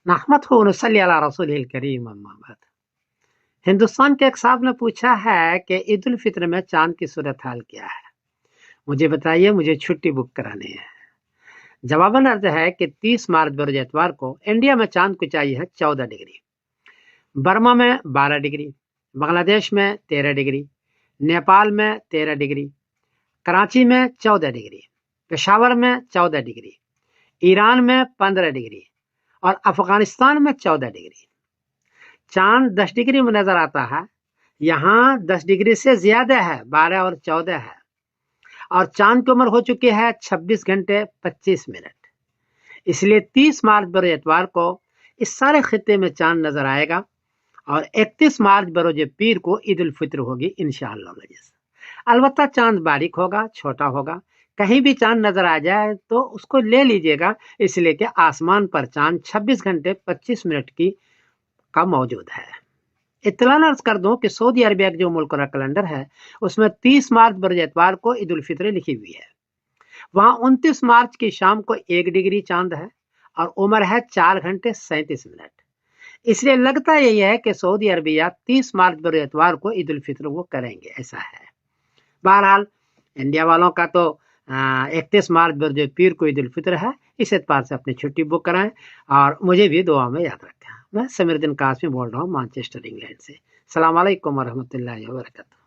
नहमदहु व नसल्ली अला रसूलिल करीम अम्मा बाद। हिंदुस्तान के एक साहब ने पूछा है कि ईद उल फित्र में चांद की सूरत हाल क्या है, मुझे बताइए, मुझे छुट्टी बुक करानी है। जवाबन अर्ज है कि 30 मार्च बरोज एतवार को इंडिया में चांद की ऊंचाई है 14 डिग्री, बर्मा में 12 डिग्री, बांग्लादेश में 13 डिग्री, नेपाल में 13 डिग्री, कराची में 14 डिग्री, पेशावर में 14 डिग्री, ईरान में 15 डिग्री और अफगानिस्तान में 14 डिग्री। चांद 10 डिग्री में नजर आता है, यहाँ 10 डिग्री से ज्यादा है, 12 और 14 है, और चांद की उम्र हो चुकी है 26 घंटे 25 मिनट। इसलिए 30 मार्च बरोज एतवार को इस सारे खित्ते में चांद नजर आएगा और 31 मार्च बरोज पीर को ईद उल फित्र होगी इंशाअल्लाह। अलबत्ता चांद बारीक होगा, छोटा होगा, कहीं भी चांद नजर आ जाए तो उसको ले लीजिएगा, इसलिए कि आसमान पर चांद 26 घंटे 25 मिनट का मौजूद है। इत्तला अर्ज कर दूं कि सऊदी अरबिया के जो मुल्क का कैलेंडर है उसमें 30 मार्च बरोज एतवार को ईद उल फित्र लिखी हुई है। वहां 29 मार्च की शाम को 1 डिग्री चांद है और उम्र है 4 घंटे 37 मिनट। इसलिए लगता यही है कि सऊदी अरबिया 30 मार्च बरोज एतवार को ईद उल फित्र वो करेंगे, ऐसा है। बहरहाल इंडिया वालों का तो 31 मार्च बरोज पीर को ईद उल फित्र है, इस एतबार से अपनी छुट्टी बुक कराएं और मुझे भी दुआ में याद रखें। मैं समीरुद्दीन कासमी बोल रहा हूँ मैनचेस्टर इंग्लैंड से। अस्सलाम वालेकुम व रहमतुल्लाहि व बरकातहू।